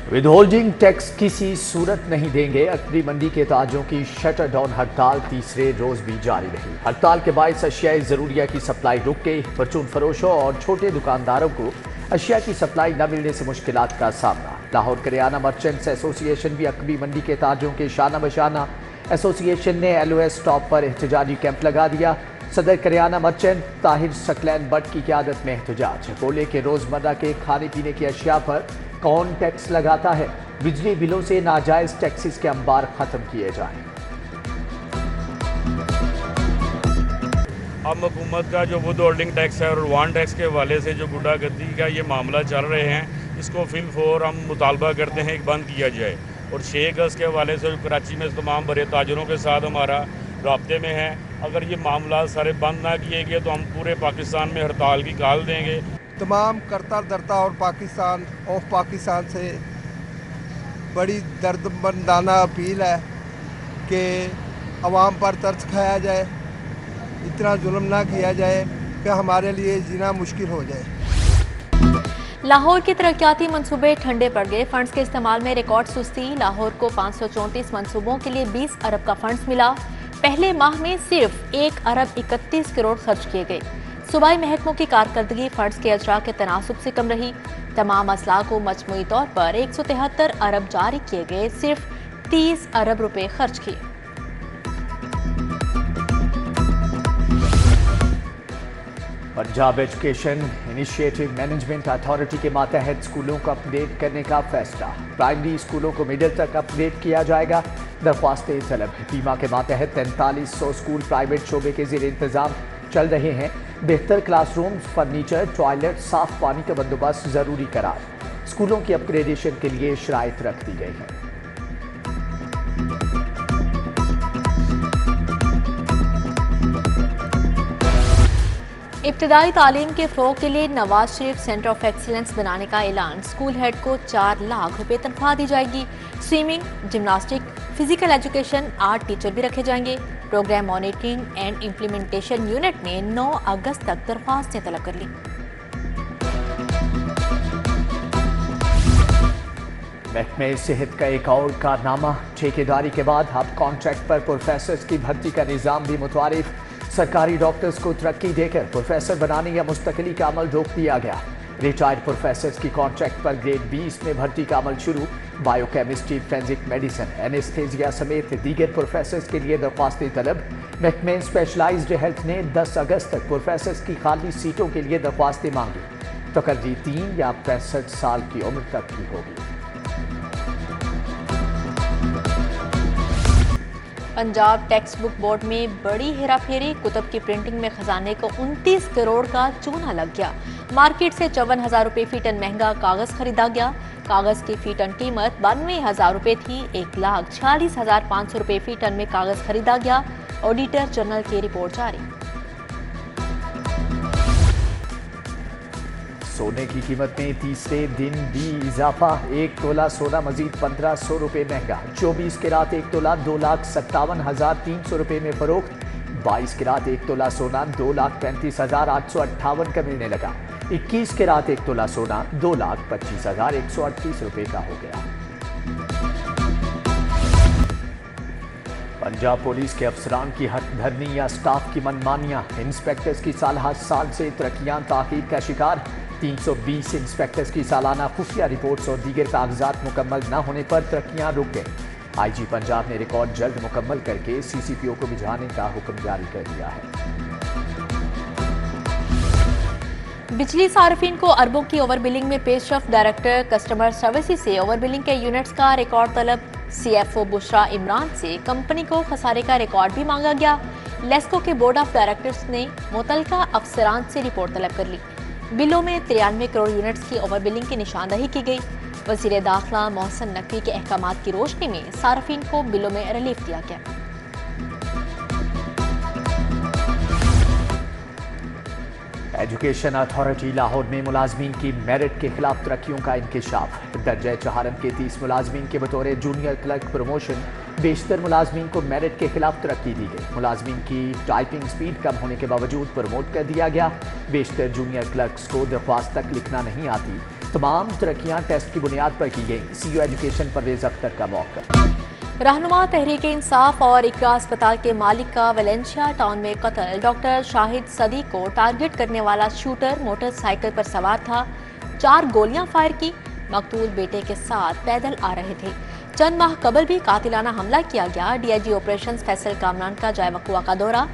Withholding tax किसी सूरत नहीं देंगे। अकबरी मंडी के ताजों की शटर डाउन हड़ताल तीसरे रोज भी जारी रही। हड़ताल के बायस अशियाए ज़रूरिया की सप्लाई रुक गई। परचून फरोशों और छोटे दुकानदारों को अशिया की सप्लाई न मिलने से मुश्किलात का सामना। लाहौर करियाना मर्चेंट्स एसोसिएशन भी अकबरी मंडी के ताजों के शाना बशाना। एसोसिएशन ने LOS स्टॉप पर एहतजाजी कैंप लगा दिया। सदर करियाना मर्चेंट ताहिर सकलैन बट की क़यादत में एहतजाज। बोले कि रोज़मर्रा के खाने पीने की अशिया पर कौन टैक्स लगाता है। बिजली बिलों से नाजायज टैक्सेस के अंबार खत्म किए जाएं। अब हुकूमत का जो विद होल्डिंग टैक्स है और वान टैक्स के हवाले से जो गुंडागर्दी का ये मामला चल रहे हैं, इसको फिलफोर हम मुतालबा करते हैं कि बंद किया जाए। और 6 अगस्त के हवाले से कराची में तमाम बड़े ताजरों के साथ हमारा राब्ते में है। अगर ये मामला सारे बंद ना किए गए तो हम पूरे पाकिस्तान में हड़ताल की कॉल देंगे। तमाम करता धरता और पाकिस्तान ऑफ पाकिस्तान से बड़ी दर्दमंदाना अपील है कि अवाम पर तरस खाया जाए, इतना जुल्म ना किया जाए कि हमारे लिए जीना मुश्किल हो जाए। लाहौर के तरक्याती मंसूबे ठंडे पड़ गए। फंड्स के इस्तेमाल में रिकॉर्ड सुस्ती। लाहौर को 534 मंसूबों के लिए 20 अरब का फंड्स मिला। पहले माह में सिर्फ 1 अरब 31 करोड़ खर्च किए गए। सूबाई महकमों की कारकर्दगी फंड्स के अजरा के तनासुब से कम रही। तमाम असला को मजमूई तौर पर 173 अरब जारी किए गए, सिर्फ 30 अरब रुपए खर्च किए। Punjab education initiative management authority के मातहत स्कूलों को अपडेट करने का फैसला। प्राइमरी स्कूलों को मिडिल तक अपडेट किया जाएगा। दरख्वास्तें तलब। बीमा के मातहत 4300 स्कूल प्राइवेट शोबे के ज़ेर इंतज़ाम चल रहे हैं। बेहतर क्लासरूम, फर्नीचर, टॉयलेट, साफ पानी का बंदोबस्त जरूरी करार। स्कूलों की अपग्रेडेशन के लिए शराइत रख दी गई हैं। इब्तदाई तालीम के फ़रोग़ के लिए Nawaz Sharif centre of excellence बनाने का ऐलान। स्कूल हेड को 4 लाख रुपए तनख्वाह दी जाएगी। Swimming, gymnastic, physical education, art teacher भी रखे जाएंगे। Program monitoring and implementation unit ने 9 अगस्त तक दरख्वास्तें तलब कर ली। महकमे सेहत का एक और कारनामा। ठेकेदारी के बाद अब कॉन्ट्रैक्ट पर प्रोफेसर्स की भर्ती का निज़ाम भी मुतवारिफ। सरकारी डॉक्टर्स को तरक्की देकर प्रोफेसर बनाने या मुस्तकिली का अमल रोक दिया गया। रिटायर्ड प्रोफेसर्स की कॉन्ट्रैक्ट पर ग्रेड 20 में भर्ती का अमल शुरू। बायोकेमिस्ट्री, फोरेंसिक मेडिसिन, एनेस्थेसिया समेत दीगर प्रोफेसर्स के लिए दरख्वास्तें तलब। महकमे स्पेशलाइज्ड हेल्थ ने 10 अगस्त तक प्रोफेसर्स की खाली सीटों के लिए दरख्वास्तें मांगी। तकर्री 3 या 65 साल की उम्र तक की होगी। पंजाब टेक्स्ट बुक बोर्ड में बड़ी हेराफेरी। कुतब की प्रिंटिंग में खजाने को 29 करोड़ का चूना लग गया। मार्केट से 54,000 रुपए फी टन महंगा कागज खरीदा गया। कागज की फी टन कीमत 92,000 रुपए थी। 1,46,500 रुपए फी टन में कागज खरीदा गया। ऑडिटर जनरल की रिपोर्ट जारी। सोने की कीमत में तीसरे दिन भी इजाफा। 1 तोला सोना मजीद 1500 रुपए महंगा। 24 कैरात 1 तोला 2,57,300 रुपए में फरोख्त। 22 कैरात 1 तोला सोना 2,35,858 का मिलने लगा। 21 कैरात 1 तोला सोना 2,25,138 रुपए का हो गया। पंजाब पुलिस के अफसरान की हक धरनी या स्टाफ की मनमानियां। इंस्पेक्टर्स की साल हर साल से तरक्कियां ताकीद का शिकार। 320 इंस्पेक्टर्स की सालाना खुफिया रिपोर्ट्स और दीगर कागजात मुकम्मल न होने पर तरक्कियां रुक गई। IG पंजाब ने रिकॉर्ड जल्द मुकम्मल करके CCPO को भिजवाने का हुक्म जारी कर दिया है। बिजली सार्फिन को अरबों की ओवर बिलिंग में पेशरफ। डायरेक्टर कस्टमर सर्विसेज से ओवर बिलिंग के यूनिट्स का रिकॉर्ड तलब। CFO बुशरा इमरान से कंपनी को खसारे का रिकॉर्ड भी मांगा गया। लेस्को के बोर्ड ऑफ डायरेक्टर्स ने मुतलका अफसरान से रिपोर्ट तलब कर ली। बिलों में 93 करोड़ यूनिट्स की ओवर बिलिंग की निशानदही की गई। वज़ीर दाखिला मोहसिन नकवी के अहकामात की रोशनी में सार्फिन को बिलों में रिलीफ दिया गया। एजुकेशन अथॉरिटी लाहौर में मुलाजमीन की मेरिट के खिलाफ तरक्कियों का इंकशाफ। दर्जा चहारम के 30 मुलाजमीन के बतौर जूनियर क्लर्क प्रमोशन। बेशतर मुलाजमीन को मेरिट के खिलाफ तरक्की दी गई। मुलाजमीन की टाइपिंग स्पीड कम होने के बावजूद प्रमोट कर दिया गया। बेशतर जूनियर क्लर्क्स को दरख्वास्त तक लिखना नहीं आती। तमाम तरक्कियां टेस्ट की बुनियाद पर की गई। सीईओ एजुकेशन परवेज अख्तर का मौका। रहनुमा तहरीक इंसाफ और इकरा अस्पताल के मालिक का वेलेंशिया टाउन में कत्ल। डॉक्टर शाहिद सदी को टारगेट करने वाला शूटर मोटरसाइकिल पर सवार था। 4 गोलियां फायर की। मकतूल बेटे के साथ पैदल आ रहे थे। चंद माह कबल भी कातिलाना हमला किया गया। डीआईजी ऑपरेशंस फैसल कामरान का जाए वक़ुआ का दौरा।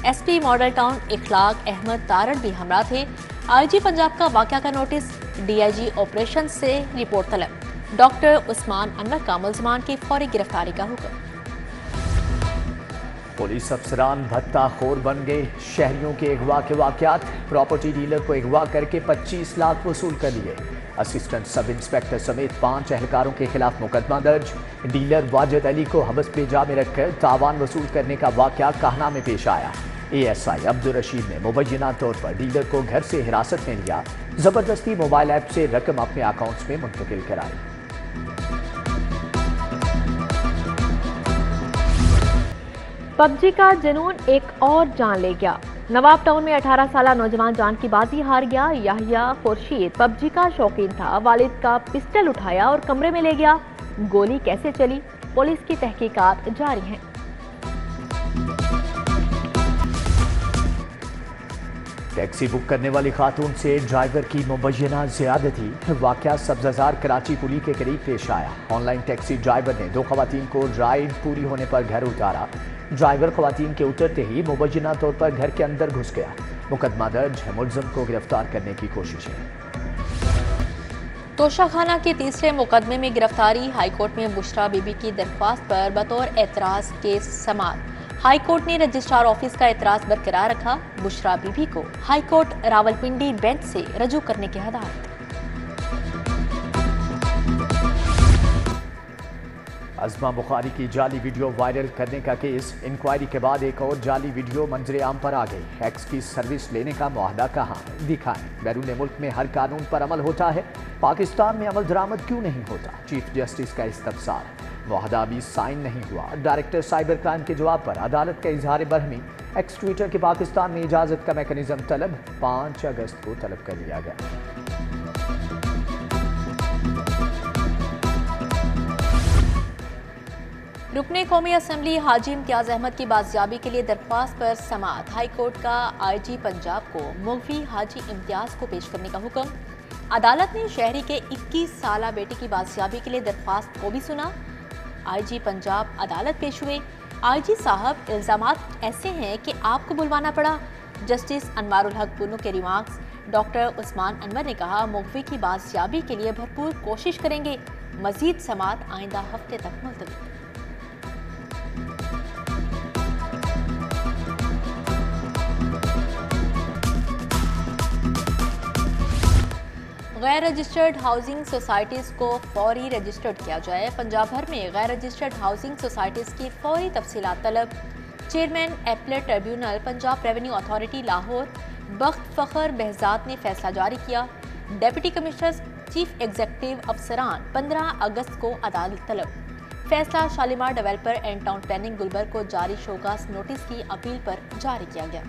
एसपी मॉडल टाउन इखलाक अहमद तारड़ भी हमरा थे। आईजी पंजाब का वाक़या का नोटिस। डीआईजी ऑपरेशन से रिपोर्ट तलब। डॉक्टर उस्मान अनवर का मुल्ज़मान की फौरी गिरफ्तारी का हुक्म। पुलिस अफसरान भत्ता खोर बन गए। शहरियों के अगवा के वाक़यात। प्रॉपर्टी डीलर को अगवा करके 25 लाख वसूल कर लिए। असिस्टेंट सब इंस्पेक्टर समेत 5 एहलकारों के खिलाफ मुकदमा दर्ज। डीलर वाजिद अली को हबस पेजा में रखकर तावान वसूल करने का वाक़या काहना में पेश आया। एएसआई अब्दुल रशीद ने मुबैना तौर पर डीलर को घर से हिरासत में लिया। जबरदस्ती मोबाइल ऐप से रकम अपने अकाउंट्स में मुंतकिल कराई। पबजी का जुनून एक और जान ले गया। नवाब टाउन में 18 साला नौजवान जान की बाजी हार गया। याहिया खुर्शीद पबजी का शौकीन था। वालिद का पिस्टल उठाया और कमरे में ले गया। गोली कैसे चली, पुलिस की तहकीकात जारी है। टैक्सी बुक करने वाली खातून से ड्राइवर की मुबैना ज़्यादती। वाक़या सब्ज़ाजार कराची पुली के करीब पेश आया। ऑनलाइन टैक्सी ड्राइवर ने 2 खवातीन को राइड पूरी होने पर घर उतारा। ड्राइवर खवातीन के उतरते ही मुबैना तौर पर घर के अंदर घुस गया। मुकदमा दर्ज है। मुलज़िम को गिरफ्तार करने की कोशिश है। तोशाखाना के तीसरे मुकदमे में गिरफ्तारी। हाईकोर्ट में बुशरा बीबी की दरख्वास्त पर बतौर एतराज़ केस समाअत। हाईकोर्ट ने रजिस्ट्रार ऑफिस का एतराज़ बरकरार रखा। बुशरा बीबी को हाईकोर्ट रावलपिंडी बेंच से रजू करने की हदायत। अज़मा बुखारी की जाली वीडियो वायरल करने का केस। इंक्वायरी के बाद एक और जाली वीडियो मंजरे आम पर आ गई। एक्स की सर्विस लेने का मुआहदा कहाँ दिखाएं। बैरून मुल्क में हर कानून पर अमल होता है, पाकिस्तान में अमल दरामद क्यों नहीं होता। चीफ जस्टिस का इस्तफसार। मुआहदा अभी साइन नहीं हुआ। डायरेक्टर साइबर क्राइम के जवाब पर अदालत का इजहार बरहमी। एक्स ट्विटर की पाकिस्तान में इजाजत का मैकेनिज्म तलब। 5 अगस्त को तलब कर लिया गया। रुकने कौमी असम्बली हाजी इम्तियाज अहमद की बाजियाबी के लिए दरख्वास्त पर समाअत। हाईकोर्ट का आईजी पंजाब को मुगवी हाजी इम्तियाज को पेश करने का हुक्म। अदालत ने शहरी के 21 साला बेटे की बाजियाबी के लिए दरख्वास्त को भी सुना। आईजी पंजाब अदालत पेश हुए। आईजी साहब, इल्जामात ऐसे हैं कि आपको बुलवाना पड़ा। जस्टिस अनवारुल हक पुन्नू के रिमार्क्स। डॉक्टर उस्मान अनवर ने कहा, मुगवी की बाजियाबी के लिए भरपूर कोशिश करेंगे। मजीद समाअत आइंदा हफ्ते तक मुलतवी। गैर रजिस्टर्ड हाउसिंग सोसाइटीज़ को फौरी रजिस्टर्ड किया जाए। पंजाब भर में गैर रजिस्टर्ड हाउसिंग सोसाइटीज़ की फौरी तफसीलात तलब। Chairman appellate tribunal Punjab revenue authority Lahore Bakht Fakhar Behzad ने फैसला जारी किया। डेप्यूटी कमिश्नर चीफ एग्जीक्यूटिव अफसरान 15 अगस्त को अदालत तलब। फैसला Shalimar developer and town planning Gulberg को जारी शोकास नोटिस की अपील पर जारी किया गया।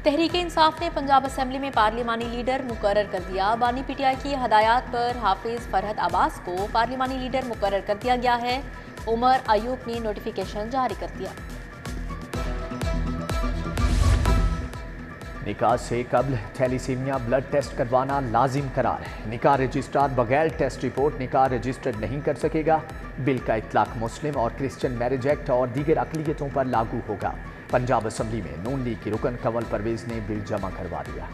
तहरीक इंसाफ ने पंजाब असेंबली में पार्लिमानी लीडर मुकर्रर कर दिया। बानी पीटीआई की हदायत पर हाफिज फरहद अब्बास को पार्लिमानी लीडर मुकर्रर कर दिया गया है। उमर अयूब ने नोटिफिकेशन जारी कर दिया। निकाह से कब्ल थैलीसीमिया ब्लड टेस्ट करवाना लाजिम करार है। निकाह रजिस्ट्रार बगैर टेस्ट रिपोर्ट निकाह रजिस्टर्ड नहीं कर सकेगा। बिल का इतलाक मुस्लिम और क्रिश्चियन मैरिज एक्ट और दीगर अक़लियतों पर लागू होगा। पंजाब असम्बली में नून लीग की रुकन कंवल परवेज ने बिल जमा करवा दिया।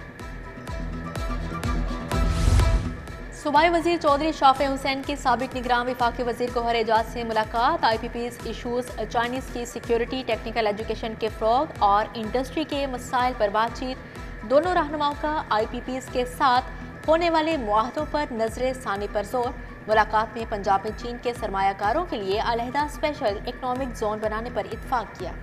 सूबाई वजीर चौधरी शाफे हुसैन की साबिक निगरान वफाकी वजीर गौहर एजाज से मुलाकात। IPP's इशूज़, चाइनीज़ की सिक्योरिटी, टेक्निकल एजुकेशन के फ़रोग़ और इंडस्ट्री के मसाइल पर बातचीत। दोनों रहनुमाओं का IPP's के साथ होने वाले मुआहदों पर नजर सानी पर जोर। मुलाकात में पंजाब में चीन के सरमायाकारों के लिए अलहदा स्पेशल इकनॉमिक जोन बनाने पर इत्तफाक किया।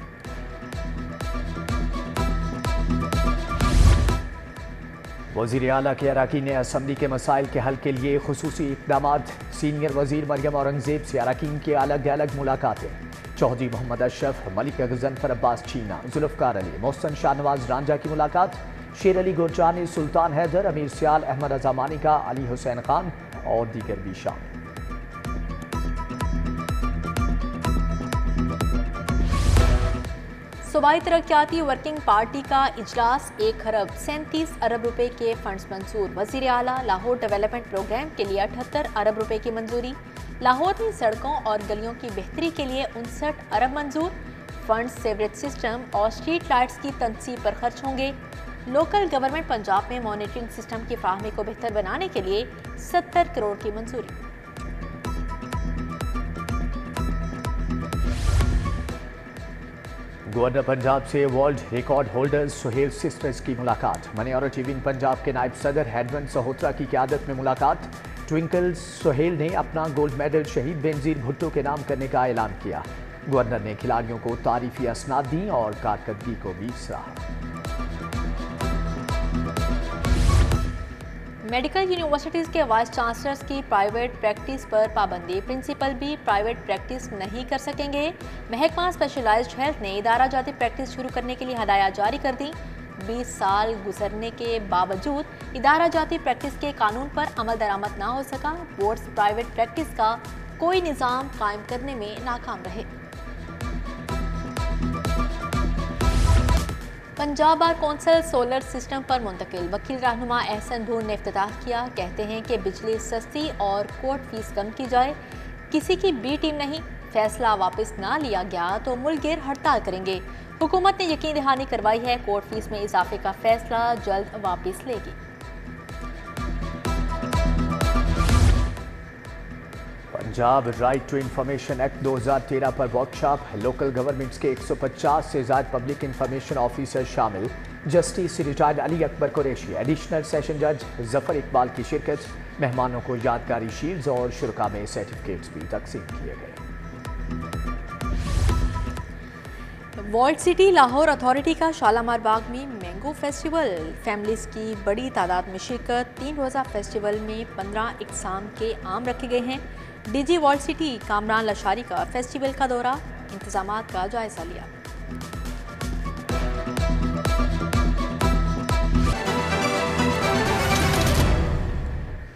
वज़ीर आला के अराकीन ने असम्बली के मसाइल के हल के लिए खुसूसी इक़दामात। सीनियर वज़ीर मरियम औरंगज़ेब से अराकीन की अलग अलग मुलाकातें। चौधरी मोहम्मद अशरफ, मलिक गज़नफ़र अब्बास चीना, जुल्फ़कार अली, मोहसन शाहनवाज रांझा की मुलाकात। शेर अली गुरजानी, सुल्तान हैदर, अमीर सियाल, अहमद रजा मानिका, अली हुसैन खान और दीगर भी शामिल। सूबाई तरक्याती वर्किंग पार्टी का इजलास 1 खरब 37 अरब रुपए के फंड्स मंजूर। वजीर आला लाहौर डेवलपमेंट प्रोग्राम के लिए 78 अरब रुपए की मंजूरी। लाहौर में सड़कों और गलियों की बेहतरी के लिए 59 अरब मंजूर। फंड सीवरेज सिस्टम और स्ट्रीट लाइट्स की तनसीब पर खर्च होंगे। लोकल गवर्नमेंट पंजाब में मॉनिटरिंग सिस्टम की फ्राहमी को बेहतर बनाने के लिए 70 करोड़ की मंजूरी। गवर्नर पंजाब से world record holder Suhail sisters की मुलाकात। माइनॉरिटी विंग पंजाब के नायब सदर हैडवन सहोत्रा की क़यादत में मुलाकात। ट्विंकल सुहेल ने अपना गोल्ड मेडल शहीद बेनजीर भुट्टो के नाम करने का ऐलान किया। गवर्नर ने खिलाड़ियों को तारीफी असनाद दी और कारकर्दगी को भी सराहा। मेडिकल यूनिवर्सिटीज़ के वाइस चांसलर्स की प्राइवेट प्रैक्टिस पर पाबंदी। प्रिंसिपल भी प्राइवेट प्रैक्टिस नहीं कर सकेंगे। महकमा स्पेशलाइज्ड हेल्थ ने इदारा जाती प्रैक्टिस शुरू करने के लिए हदायत जारी कर दी। 20 साल गुजरने के बावजूद इदारा जाती प्रैक्टिस के कानून पर अमल दरामद ना हो सका। बोर्ड्स प्राइवेट प्रैक्टिस का कोई निज़ाम कायम करने में नाकाम रहे। Punjab bar council solar system पर मुंतकिल। वकील रहनुमा एहसन धून ने इफ्तिताह किया। कहते हैं कि बिजली सस्ती और कोर्ट फीस कम की जाए। किसी की बी टीम नहीं, फैसला वापस ना लिया गया तो मुल्क गिर हड़ताल करेंगे। हुकूमत ने यकीन दहानी करवाई है, कोर्ट फीस में इजाफे का फैसला जल्द वापस लेगी। Punjab right to information act 2013 पर वर्कशॉप। लोकल गवर्नमेंट्स के 150 से ज़्यादा पब्लिक इंफॉर्मेशन ऑफिसर शामिल। Justice retired Ali Akbar Qureshi, additional session जज जफर इकबाल की शिरकत। मेहमानों को यादगारी शील्ड्स और शुरा में सर्टिफिकेट्स भी तकसीम किए गए। वॉल्ट सिटी लाहौर अथॉरिटी का शालामार बाग में मैंगो फेस्टिवल। फैमिलीज की बड़ी तादाद में शिरकत। 3 रोज़ा फेस्टिवल में 15 इकसाम के आम रखे गए हैं। DG walled city Kamran Lashari का फेस्टिवल का दौरा, इंतजामात का जायजा लिया।